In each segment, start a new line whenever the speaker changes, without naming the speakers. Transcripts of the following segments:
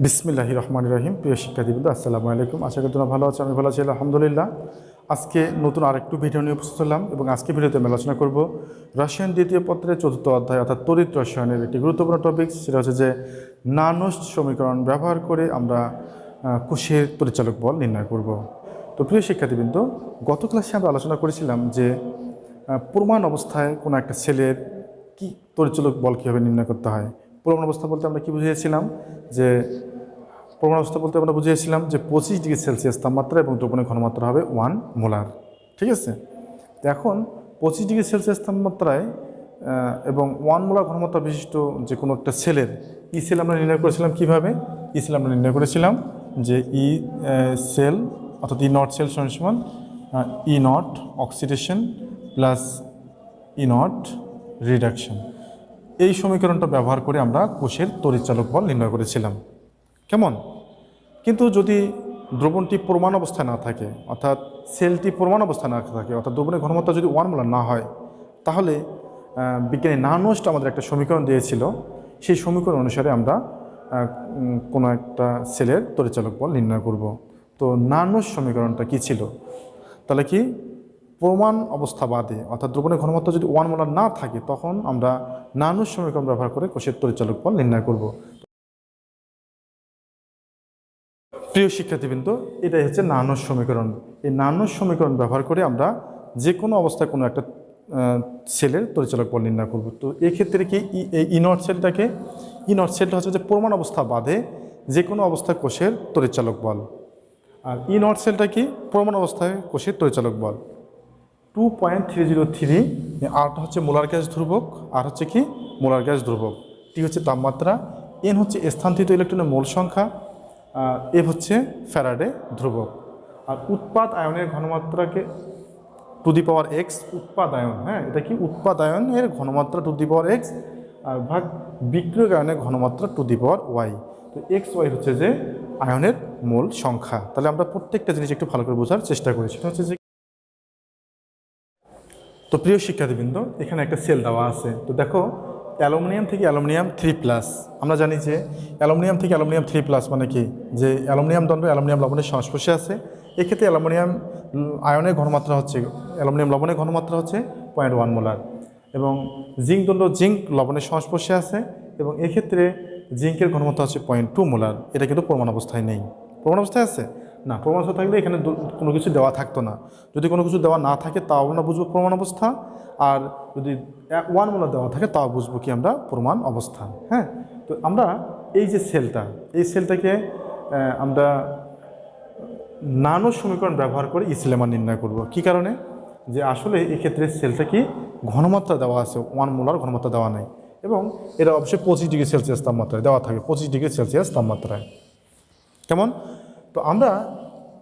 বিসমিল্লাহির রহমানির রহিম। প্রিয় শিক্ষার্থীবৃন্দ, আসসালামু আলাইকুম। আশা করি তোমরা ভালো আছো। আমি ভালো আছি আলহামদুলিল্লাহ। আজকে নতুন আরেকটু ভিডিও নিয়ে উপস্থিত হলাম এবং আজকে ভিডিওতে আমি আলোচনা করব রসায়ন দ্বিতীয় পত্রের চতুর্থ অধ্যায় অর্থাৎ তড়িৎ রসায়নের একটি গুরুত্বপূর্ণ টপিক। সেটা হচ্ছে যে নানস সমীকরণ ব্যবহার করে আমরা কোষের তড়িৎচালক বল নির্ণয় করব। তো প্রিয় শিক্ষার্থীবৃন্দ, গত ক্লাসে আমরা আলোচনা করেছিলাম যে প্রমাণ অবস্থায় কোনো একটা সেলের কি তড়িৎচালক বল কীভাবে নির্ণয় করতে হয়। প্রমাণ অবস্থা বলতে আমরা কি বুঝিয়েছিলাম যে প্রমাণ অবস্থা বলতে আমরা বুঝিয়েছিলাম যে 25 ডিগ্রি সেলসিয়াস তাপমাত্রা এবং দ্রবণের ঘনমাত্রা হবে 1 মোলার। ঠিক আছে, তো এখন 25 ডিগ্রি সেলসিয়াস তাপমাত্রায় এবং 1 মোলার ঘনমাত্রা বিশিষ্ট যে কোনো একটা সেলের ই সেল আমরা নির্ণয় করেছিলাম কীভাবে? ই সেল আমরা নির্ণয় করেছিলাম যে ই সেল অর্থাৎ ই নট সেল সমান E nought oxidation plus E nought reduction. এই সমীকরণটা ব্যবহার করে আমরা কোষের তড়িৎচালক বল নির্ণয় করেছিলাম। কেমন? কিন্তু যদি দ্রবণটি প্রমাণ অবস্থায় না থাকে, অর্থাৎ সেলটি প্রমাণ অবস্থায় না থাকে, অর্থাৎ দ্রবণের ঘনমাত্রা যদি 1 মোলার না হয়, তাহলে বিজ্ঞানী নানস্ট আমাদের একটা সমীকরণ দিয়েছিল। সেই সমীকরণ অনুসারে আমরা কোনো একটা সেলের তড়িৎচালক বল নির্ণয় করব। তো নানস্ট সমীকরণটা কি ছিল? তাহলে কি প্রমাণ অবস্থা বাদে অর্থাৎ দ্রবণের ঘনমাত্রা যদি 1 মোলার না থাকে, তখন আমরা নানস্ট সমীকরণ ব্যবহার করে কোষের তড়িৎচালক বল নির্ণয় করব। প্রিয় শিক্ষার্থীবৃন্দ, এটাই হচ্ছে নানস্ট সমীকরণ। এই নানস্ট সমীকরণ ব্যবহার করে আমরা যে কোনো অবস্থায় কোনো একটা সেলের তড়িৎচালক বল নির্ণয় করব। তো এক্ষেত্রে কি এই ইনট সেলটাকে ইনট সেলটা হচ্ছে যে প্রমাণ অবস্থা বাদে যে কোনো অবস্থায় কোষের তড়িৎচালক বল, আর ইনট সেলটা কি প্রমাণ অবস্থায় কোষের তড়িৎচালক বল। 2.303 আরটা হচ্ছে মোলার গ্যাস ধ্রুবক, আর হচ্ছে কি মোলার গ্যাস ধ্রুবক, টি হচ্ছে তাপমাত্রা, এন হচ্ছে স্থানচ্যুত ইলেকট্রনের মোল সংখ্যা, এফ হচ্ছে ফ্যারাডে ধ্রুবক। আর উৎপাদ আয়নের ঘনমাত্রাকে টু দি পাওয়ার এক্স, উৎপাদ আয়ন, হ্যাঁ এটা কি উৎপাদ আয়নের ঘনমাত্রা টু দি পাওয়ার এক্স আর ভাগ বিক্রিয়ক আয়নের ঘনমাত্রা টু দি পাওয়ার ওয়াই। তো এক্স ওয়াই হচ্ছে যে আয়নের মোল সংখ্যা। তাহলে আমরা প্রত্যেকটা জিনিস একটু ভালো করে বোঝার চেষ্টা করি। সেটা হচ্ছে যে, তো প্রিয় শিক্ষার্থীবৃন্দ, এখানে একটা সেল দেওয়া আছে। তো দেখো, অ্যালুমিনিয়াম থেকে অ্যালুমিনিয়াম 3+। আমরা জানি যে অ্যালুমিনিয়াম থেকে অ্যালুমিনিয়াম 3+ মানে কি, যে অ্যালুমিনিয়াম দণ্ড অ্যালুমিনিয়াম লবণের সংস্পর্শে আছে। এক্ষেত্রে অ্যালুমিনিয়াম আয়নের ঘনমাত্রা হচ্ছে, অ্যালুমিনিয়াম লবণের ঘনমাত্রা হচ্ছে 0.1 মোলার, এবং জিঙ্ক দণ্ড জিঙ্ক লবণের সংস্পর্শে আছে, এবং এক্ষেত্রে জিঙ্কের ঘনমাত্রা হচ্ছে 0.2 মোলার। এটা কিন্তু প্রমাণ অবস্থায় নেই। প্রমাণ অবস্থায় আছে না? প্রমাণ অবস্থা থাকলে এখানে কোনো কিছু দেওয়া থাকতো না। যদি কোনো কিছু দেওয়া না থাকে তাও আমরা বুঝবো প্রমাণ অবস্থা, আর যদি 1 মোলার দেওয়া থাকে তাও বুঝবো কি আমরা প্রমাণ অবস্থা। হ্যাঁ, তো আমরা এই যে সেলটা, এই সেলটাকে আমরা নানো সমীকরণ ব্যবহার করে ই সেলের মান নির্ণয় করব। কী কারণে? যে আসলে এক্ষেত্রে সেলটা কি ঘনমাত্রা দেওয়া আছে, 1 মোলার ঘনমাত্রা দেওয়া নেই, এবং এটা অবশ্যই 25 ডিগ্রি সেলসিয়াস তাপমাত্রায় দেওয়া থাকে, 25 ডিগ্রি সেলসিয়াস তাপমাত্রায়। কেমন? তো আমরা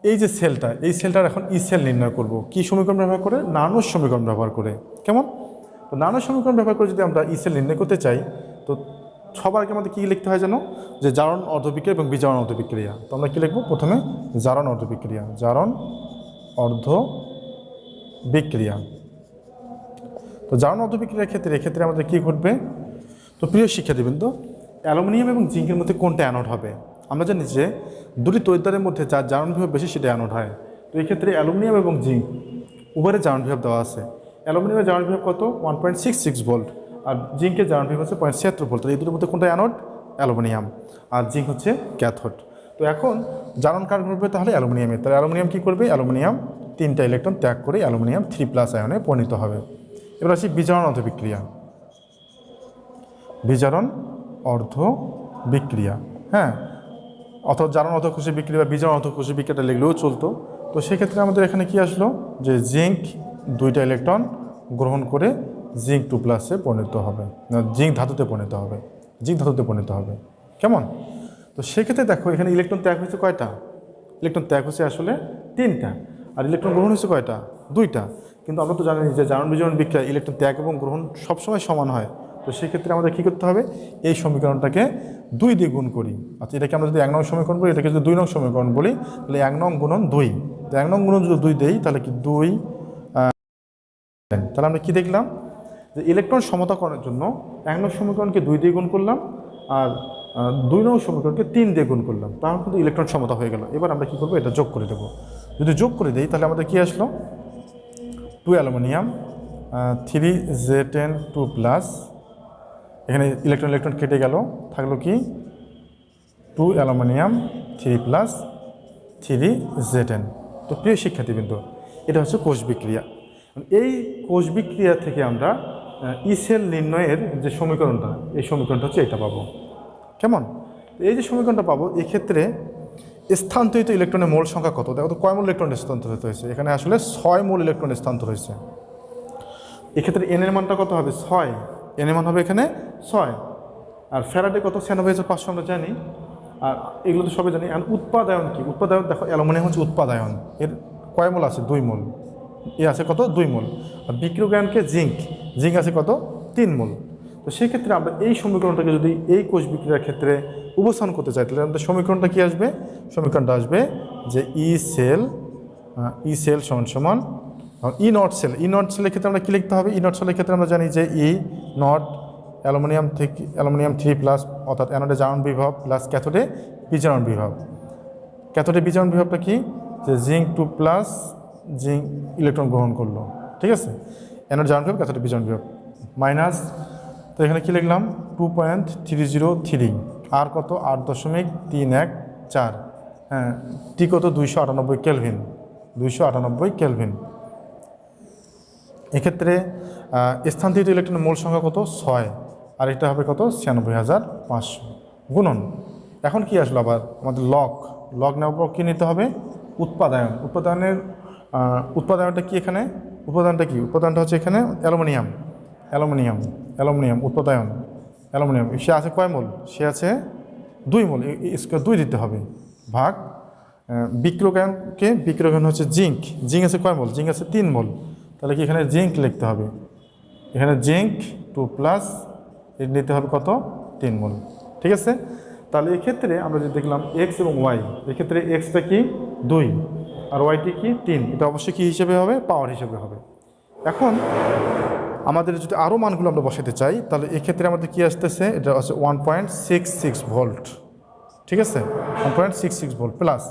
এই যে সেলটা, এই সেলটার এখন ই সেল নির্ণয় করব কি সমীকরণ ব্যবহার করে? নানস সমীকরণ ব্যবহার করে। কেমন? তো নানস সমীকরণ ব্যবহার করে যদি আমরা ই সেল নির্ণয় করতে চাই, তো সবার আগে আমাদের কী লিখতে হয় জানো? যে জারণ অর্ধবিক্রিয়া এবং বিজারণ অর্ধবিক্রিয়া। তো আমরা কী লিখব? প্রথমে জারণ অর্ধবিক্রিয়া, জারণ অর্ধবিক্রিয়া। তো জারণ অর্ধবিক্রিয়ার ক্ষেত্রে এক্ষেত্রে আমাদের কী ঘটবে? তো প্রিয় শিক্ষার্থীবৃন্দ, অ্যালুমিনিয়াম এবং জিঙ্কের মধ্যে কোনটা অ্যানোড হবে? আমরা জানি যে দুটি তড়িৎদ্বারের মধ্যে যার জারণ বিভব বেশি সেটা অ্যানোড হয়। তো এই ক্ষেত্রে অ্যালুমিনিয়াম এবং জিঙ্ক উভয়ের জারণ বিভব দেওয়া আছে। অ্যালুমিনিয়ামের জারণ বিভব কত? 1.66 ভোল্ট, আর জিঙ্কের জারণ বিভব হচ্ছে 0.76 ভোল্ট। এই দুটোর মধ্যে কোনটা অ্যানোড? অ্যালুমিনিয়াম, আর জিঙ্ক হচ্ছে ক্যাথোড। তো এখন জারণ কার ঘটবে? তাহলে অ্যালুমিনিয়ামের। তাহলে অ্যালুমিনিয়াম কী করবে? অ্যালুমিনিয়াম 3টা ইলেকট্রন ত্যাগ করে অ্যালুমিনিয়াম 3+ আয়নে পরিণত হবে। এবার আসি বিজারণ অর্ধবিক্রিয়া। বিজারণ অর্ধবিক্রিয়া, হ্যাঁ, অথবা জারণ অর্ধকোষীয় বিক্রিয়া বা বিজারণ অর্ধকোষীয় বিক্রিয়াটা লিখলেও চলতো। তো সেক্ষেত্রে আমাদের এখানে কি আসলো? যে জিঙ্ক 2টা ইলেকট্রন গ্রহণ করে জিঙ্ক 2+ পরিণত হবে, জিঙ্ক ধাতুতে পরিণত হবে, জিঙ্ক ধাতুতে পরিণত হবে। কেমন? তো সেক্ষেত্রে দেখো, এখানে ইলেকট্রন ত্যাগ হয়েছে কয়টা? ইলেকট্রন ত্যাগ হচ্ছে আসলে 3টা, আর ইলেকট্রন গ্রহণ হচ্ছে কয়টা? 2টা। কিন্তু আমরা তো জানি যে জারণ বিজারণ বিক্রিয়া ইলেকট্রন ত্যাগ এবং গ্রহণ সবসময় সমান হয়। তো সেক্ষেত্রে আমাদের কী করতে হবে? এই সমীকরণটাকে 2 দিয়ে গুণ করি। আচ্ছা, এটাকে আমরা যদি 1 নং সমীকরণ বলি, এটাকে যদি 2 নং সমীকরণ বলি, তাহলে 1 নং গুণন 2। তো 1 নং গুণন যদি 2 দেই, তাহলে কি 2, তাহলে আমরা কি দেখলাম? যে ইলেকট্রন সমতাকরণের জন্য 1 নং সমীকরণকে 2 দিয়ে গুণ করলাম, আর 2 নং সমীকরণকে 3 দিয়ে গুণ করলাম, তাহলে কিন্তু ইলেকট্রন সমতা হয়ে গেল। এবার আমরা কী করবো, এটা যোগ করে দেবো। যদি যোগ করে দিই তাহলে আমাদের কী আসলো, 2 অ্যালুমিনিয়াম 3 Z10 2 প্লাস, এখানে ইলেকট্রন কেটে গেল, থাকলো কি 2 অ্যালুমিনিয়াম 3 প্লাস 3 Z10। তো প্রিয় শিক্ষার্থীবৃন্দ, এটা হচ্ছে কোষ বিক্রিয়া। এই কোষ বিক্রিয়া থেকে আমরা ই সেল নির্ণয়ের যে সমীকরণটা, এই সমীকরণটা হচ্ছে এটা পাবো। কেমন? এই যে সমীকরণটা পাবো, এক্ষেত্রে স্থানান্তরিত ইলেকট্রনের মোল সংখ্যা কত, দেখো তো কয় মোল ইলেকট্রন স্থানান্তরিত হয়েছে, এখানে আসলে 6 মোল ইলেকট্রন স্থানান্তর হয়েছে। এক্ষেত্রে এন এর মানটা কত হবে, 6, এন এর মান হবে এখানে 6। আর ফ্যারাডে কত, 96,500 আমরা জানি, আর এগুলো তো সবাই জানি। এখন উৎপাদায়ন কি, উৎপাদায়ন দেখো অ্যালুমিনিয়াম হচ্ছে উৎপাদায়ন, এর কয় মোল আছে, 2 মোল, এ আছে কত, 2 মোল। আর বিক্রিয়ককে জিঙ্ক আছে কত, 3 মোল। তো সেক্ষেত্রে আমরা এই সমীকরণটাকে যদি এই কোষ বিক্রিয়ার ক্ষেত্রে উপস্থাপন করতে চাই, তাহলে আমাদের সমীকরণটা কি আসবে, সমীকরণটা আসবে যে ই সেল সমান ই নট সেলের ক্ষেত্রে আমরা কী লিখতে হবে, ই নট সেলের ক্ষেত্রে আমরা জানি যে ই নট অ্যালুমিনিয়াম 3 প্লাস, অর্থাৎ অ্যানোডে জারণ বিভব প্লাস ক্যাথোডে বিজারণ বিভব। ক্যাথোডে বিজারণ বিভবটা কি, যে জিঙ্ক 2 প্লাস, জিঙ্ক ইলেকট্রন গ্রহণ করলো, ঠিক আছে। অ্যানোডে জারণ বিভব, ক্যাথোডে বিজারণ বিভব মাইনাস, তো এখানে কী লিখলাম 2.303, আর কত 8.314, হ্যাঁ, টি কত 298 কেলভিন, 298 কেলভিন। এক্ষেত্রে স্থানান্তরিত ইলেকট্রনের মোল সংখ্যা কত, 6, আর এটা হবে কত 96,500 গুণন। এখন কি আসলো আবার আমাদের লগ নেওয়ার পর কী নিতে হবে, উৎপাদনটা কি, এখানে উপাদানটা কি, উপাদানটা হচ্ছে এখানে অ্যালুমিনিয়াম উৎপাদন অ্যালুমিনিয়াম, সে আছে কয় মোল, সে আছে 2 মোল, স্কোয়ার 2 দিতে হবে, ভাগ বিক্রিয়কণ হচ্ছে জিঙ্ক আছে কয় মোল, জিঙ্ক আছে 3 মোল, তাহলে কি এখানে জিঙ্ক লিখতে হবে, এখানে জিঙ্ক 2 প্লাস, এর নিতে হবে কত 3 মোল, ঠিক আছে। তাহলে এক্ষেত্রে আমরা যে দেখলাম এক্স এবং ওয়াই, এক্ষেত্রে এক্সটা কি 2 আর ওয়াইটি কি 3, এটা অবশ্যই কী হিসেবে হবে, পাওয়ার হিসেবে হবে। এখন আমাদের যদি আরও মানগুলো আমরা বসাতে চাই, তাহলে এক্ষেত্রে আমাদের কী আসতেছে, এটা হচ্ছে 1.66 ভোল্ট, ঠিক আছে, 1.66 ভোল্ট প্লাস।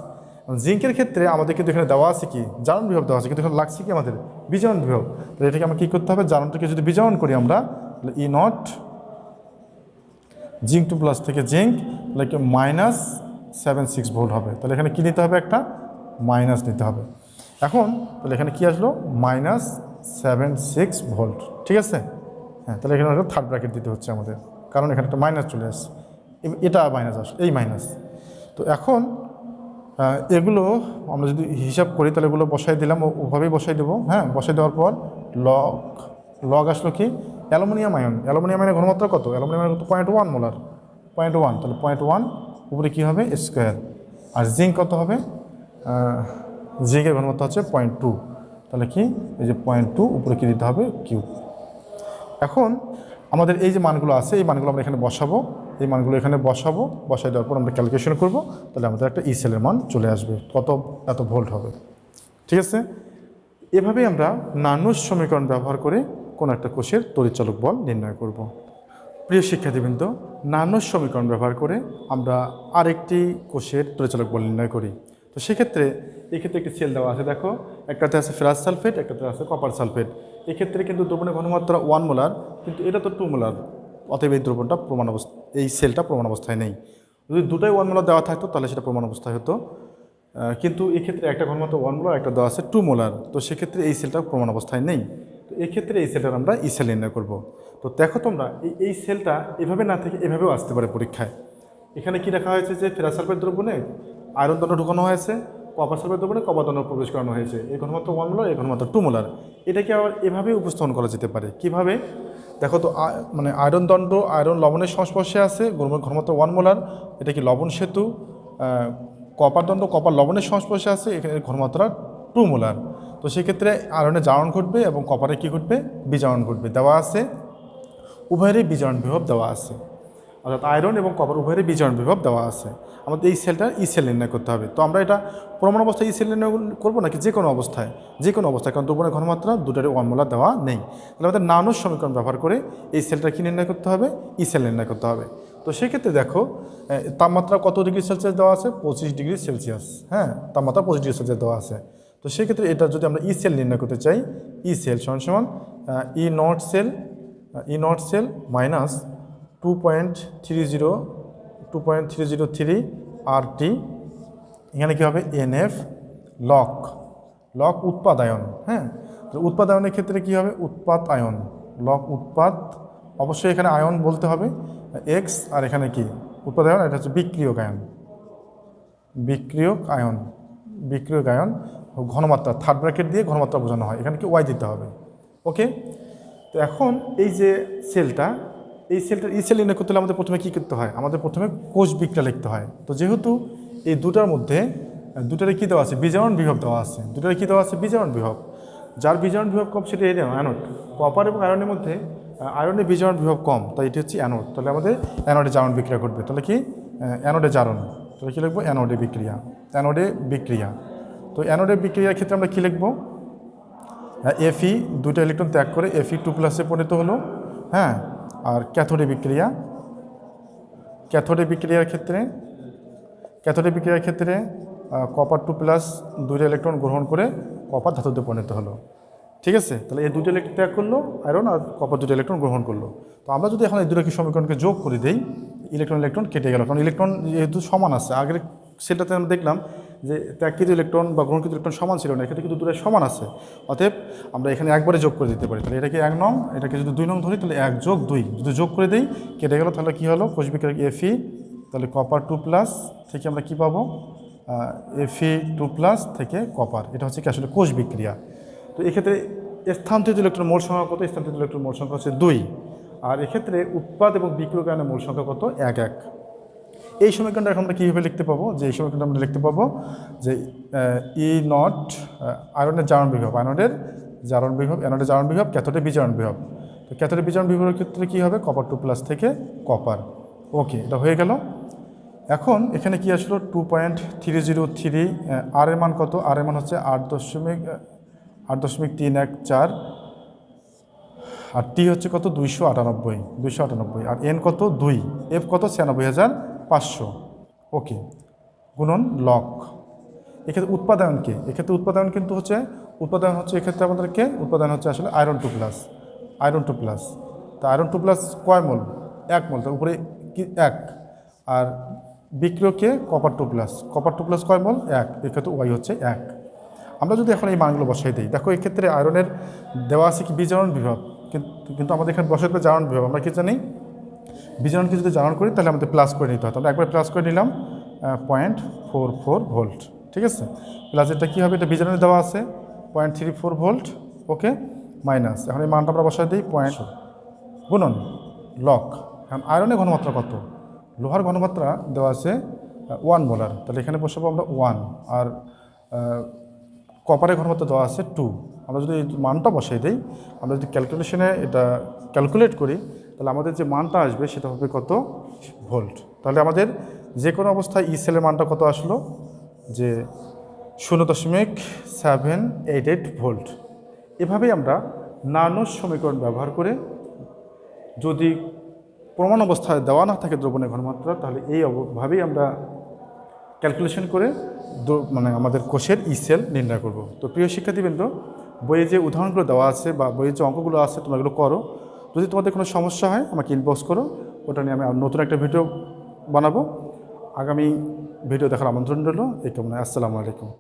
জিঙ্কের ক্ষেত্রে আমাদের কিন্তু এখানে দেওয়া আছে কি, জারণ বিভব দেওয়া আছে, কিন্তু এখানে লাগছে কি আমাদের বিজারণ বিভব। তাহলে এটাকে আমরা কী করতে হবে, জারণটাকে যদি বিজারণ করি আমরা, তাহলে ই নট জিঙ্ক 2 প্লাস থেকে জিঙ্ক, তাহলে কি -76 ভোল্ট হবে। তাহলে এখানে কী নিতে হবে, একটা মাইনাস নিতে হবে। এখন তাহলে এখানে কী আসলো, -76 ভোল্ট, ঠিক আছে। হ্যাঁ, তাহলে এখানে একটা থার্ড ব্র্যাকেট দিতে হচ্ছে আমাদের, কারণ এখানে একটা মাইনাস চলে আসছে, এটা মাইনাস আসলো, এই মাইনাস। তো এখন এগুলো আমরা যদি হিসাব করি, তাহলে এগুলো বসাই দিলাম, ওভাবেই বসাই দেবো। হ্যাঁ, বসাই দেওয়ার পর লগ আসলো কি, অ্যালুমিনিয়াম আয়নের ঘনমাত্রা কত, অ্যালুমিনিয়ামের কত 0.1 মোলার, 0.1, তাহলে 0.1 উপরে কী হবে স্কোয়ার, আর জিঙ্ক কত হবে, জিঙ্কের ঘনমাত্রা হচ্ছে 0.2, তাহলে কি এই যে 0.2 উপরে কী দিতে হবে কিউব। এখন আমাদের এই যে মানগুলো আছে, এই মানগুলো আমরা এখানে বসাবো, বসাই দেওয়ার পর আমরা ক্যালকুলেশন করব, তাহলে আমাদের একটা ই সেলের মান চলে আসবে, এত ভোল্ট হবে, ঠিক আছে। এভাবেই আমরা নানুস সমীকরণ ব্যবহার করে কোনো একটা কোষের তড়িৎচালক বল নির্ণয় করব। প্রিয় শিক্ষার্থীবৃন্দ, নানুস সমীকরণ ব্যবহার করে আমরা আরেকটি কোষের তড়িৎচালক বল নির্ণয় করি। তো সেক্ষেত্রে এক্ষেত্রে একটি সেল দেওয়া আছে, দেখো একটাতে আছে ফেরাস সালফেট, একটাতে আছে কপার সালফেট। এক্ষেত্রে কিন্তু দ্রবণের ঘনমাত্রা 1 মোলার, কিন্তু এটা তো 2 মোলার, অতএব এই দ্রবণটা এই সেলটা প্রমাণ অবস্থায় নেই। যদি দুটাই 1 মোলার দেওয়া থাকতো তাহলে সেটা প্রমাণ অবস্থায় হতো, কিন্তু এক্ষেত্রে একটা ঘনমাত্রা 1 মোলার, একটা দেওয়া আছে 2 মোলার, তো সেক্ষেত্রে এই সেলটা প্রমাণ অবস্থায় নেই। তো এক্ষেত্রে এই সেলটার আমরা ই সেল নির্ণয় করব। তো দেখো তোমরা এই সেলটা এভাবে না থেকে এভাবেও আসতে পারে পরীক্ষায়। এখানে কি রাখা হয়েছে, যে ফেরাস সালফেট দ্রবণে আয়রন দণ্ড ঢুকানো হয়েছে, কপার সালফেট দ্রবণে কপার দণ্ড প্রবেশ করানো হয়েছে, এই ঘনমাত্রা 1 মোলার, এই ঘনমাত্রা 2 মোলার। এটাকে আবার এভাবে উপস্থাপন করা যেতে পারে, কিভাবে দেখো তো, মানে আয়রন দণ্ড আয়রন লবণের সংস্পর্শে আছে, ঘনমাত্রা 1 মোলার, এটা কি লবণ সেতু। কপার দণ্ড কপার লবণের সংস্পর্শে আছে, এখানে ঘনমাত্রা 2 মোলার। তো সেক্ষেত্রে আয়রনে জারণ ঘটবে এবং কপারে কী ঘটবে, বিজারণ ঘটবে, দেওয়া আছে উভয়েরই বিজারণ বিভব দেওয়া আছে, অর্থাৎ আয়রন এবং কপার উভয়েরই বিজারণ বিভব দেওয়া আছে। আমাদের এই সেলটার ই সেল নির্ণয় করতে হবে। তো আমরা এটা প্রমাণ অবস্থায় ই সেল নির্ণয় করবো নাকি যে কোনো অবস্থায়, কারণ দ্রবণের ঘনমাত্রা দুটারই 1 মোলার দেওয়া নেই। তাহলে আমাদের নানুস সমীকরণ ব্যবহার করে এই সেলটা কি নির্ণয় করতে হবে, ই সেল নির্ণয় করতে হবে। তো সেক্ষেত্রে দেখো তাপমাত্রা কত ডিগ্রি সেলসিয়াস দেওয়া আছে, 25 ডিগ্রি সেলসিয়াস। হ্যাঁ, তাপমাত্রা 25 ডিগ্রি সেলসিয়াস দেওয়া আছে। তো সেক্ষেত্রে এটা যদি আমরা ই সেল নির্ণয় করতে চাই, ই সেল সমান সমান E nought sell minus 2.303 RT, এখানে কী হবে NF লক উৎপাদায়ন। হ্যাঁ, তো উৎপাদায়নের ক্ষেত্রে কী হবে, উৎপাদ আয়ন, লক উৎপাদ, অবশ্যই এখানে আয়ন বলতে হবে এক্স, আর এখানে কি উৎপাদায়ন, এটা হচ্ছে বিক্রিয়ক আয়ন ঘনমাত্রা, থার্ড ব্র্যাকেট দিয়ে ঘনমাত্রা বোঝানো হয়, এখানে কি ওয়াই দিতে হবে। ওকে, তো এখন এই যে সেলটা, এই সেলটার ই সেল নির্ণয় করতে হলে আমাদের প্রথমে কী করতে হয়, আমাদের প্রথমে কোষ বিক্রিয়া লিখতে হয়। তো যেহেতু এই দুটার মধ্যে দুটারে কী দেওয়া আছে, বিজারণ বিভব দেওয়া আছে, দুটারে কী দেওয়া আছে, বিজারণ বিভব, যার বিজারণ বিভব কম সেটা অ্যানোড। কপার এবং আয়রনের মধ্যে আয়রনের বিজারণ বিভব কম, তাই এটি হচ্ছে অ্যানোড। তাহলে আমাদের অ্যানোডে জারণ বিক্রিয়া ঘটবে, তাহলে কি অ্যানোডে জারণ, তাহলে কী লিখবো, অ্যানোডে বিক্রিয়া। তো অ্যানোডে বিক্রিয়ার ক্ষেত্রে আমরা কী লিখবো, Fe দুইটা ইলেকট্রন ত্যাগ করে Fe2+ পরিণত হলো। হ্যাঁ, আর ক্যাথোডে বিক্রিয়ার ক্ষেত্রে কপার 2+ দুইটা ইলেকট্রন গ্রহণ করে কপার ধাতুতে পরিণত হলো। ঠিক আছে, তাহলে এই দুটো ইলেকট্রন ত্যাগ করলো আয়রন, আর কপার দুটো ইলেকট্রন গ্রহণ করলো। তো আমরা যদি এখন এই দুটো সমীকরণকে যোগ করে দিই, ইলেকট্রন কেটে গেল, কারণ ইলেকট্রন যেহেতু সমান আছে। আগের সেটাতে আমরা দেখলাম যে ত্যাগকৃত ইলেকট্রন বা গ্রহণকৃত ইলেকট্রন সমান ছিল না, এক্ষেত্রে কিন্তু দুটো সমান আছে, অতএব আমরা এখানে একবারে যোগ করে দিতে পারি। তাহলে এটাকে 1 নং, এটাকে যদি 2 নং ধরি, তাহলে 1 যোগ 2 যদি যোগ করে দিই কেটে গেল, তাহলে কী হলো, কোষ বিক্রিয়া Fe, তাহলে কপার 2+ থেকে আমরা কী পাবো, Fe2+ থেকে কপার, এটা হচ্ছে কি আসলে কোষ বিক্রিয়া। তো এক্ষেত্রে স্থানান্তরিত ইলেকট্রন মোল সংখ্যা কত, স্থানান্তরিত ইলেকট্রন মোল সংখ্যা হচ্ছে 2, আর এক্ষেত্রে উৎপাদ এবং বিক্রিয়ক আয়নের মোল সংখ্যা কত, 1 এই সমীকরণটা এখন আমরা কীভাবে লিখতে পাবো, যে এই সমীকরণটা আমরা লিখতে পাবো যে E0 আয়রনের জারণ বিভব, অ্যানোডের জারণ বিভব, ক্যাথোডের বিজারণ বিভব। তো ক্যাথোডের বিজারণ বিভবের ক্ষেত্রে কী হবে, কপার 2+ থেকে কপার। ওকে, এটা হয়ে গেল। এখন এখানে কি আসলো, 2.303, আর এর মান কত, আর এর মান হচ্ছে 8.314, আর টি হচ্ছে কত, 298, আর এন কত 2, এফ কত 96,500। ওকে, গুণন লক। এক্ষেত্রে উৎপাদনকে, উৎপাদন হচ্ছে এক্ষেত্রে আমাদেরকে উৎপাদন হচ্ছে আসলে আয়রন 2+, তো আয়রন 2+ কয় মোল, 1 মোল, তার উপরে কি 1, আর বিক্রিয়কে কপার 2+ কয় মোল, 1, এক্ষেত্রে ওয়াই হচ্ছে 1। আমরা যদি এখন এই মানগুলো বসাই দিই, দেখো এক্ষেত্রে আয়রনের দেওয়া আছে কি বিজারণ বিভব, কিন্তু আমাদের এখানে বসাতে জারণ বিভব। আমরা কি জানি, বিজারণকে যদি জারণ করি তাহলে আমাদের প্লাস করে নিতে হয়, তাহলে একবার প্লাস করে নিলাম 0.44 ভোল্ট। ঠিক আছে, প্লাস এটা কী হবে, এটা বিজারণে দেওয়া আছে 0.34 ভোল্ট। ওকে, মাইনাস, এখন এই মানটা আমরা বসাই দিই গুণন লক। এখন আয়রনের ঘনমাত্রা কত, লোহার ঘনমাত্রা দেওয়া আছে 1 মোলার, তাহলে এখানে বসাবো আমরা 1, আর কপারের ঘনমাত্রা দেওয়া আছে 2। আমরা যদি মানটা বসাই দিই, আমরা যদি ক্যালকুলেশনে এটা ক্যালকুলেট করি, তাহলে আমাদের যে মানটা আসবে সেটা হবে কত, ভোল্ট। তাহলে আমাদের যে কোনো অবস্থায় ই সেলের মানটা কত আসলো, যে 0.788 ভোল্ট। এভাবেই আমরা নানোর সমীকরণ ব্যবহার করে, যদি প্রমাণ অবস্থায় দেওয়া না থাকে দ্রবণের ঘনমাত্রা, তাহলে এইভাবেই আমরা ক্যালকুলেশন করে আমাদের কোষের ই সেল নির্ণয় করব। তো প্রিয় শিক্ষার্থীবৃন্দ, বইয়ে যে উদাহরণগুলো দেওয়া আছে বা বইয়ের যে অঙ্কগুলো আছে, তোমরা এগুলো করো। যদি তোমাদের কোনো সমস্যা হয় আমাকে ইনবক্স করো, ওটা নিয়ে আমি নতুন একটা ভিডিও বানাবো। আগামী ভিডিও দেখার আমন্ত্রণ রইল। এই কামনায় আসসালামু আলাইকুম।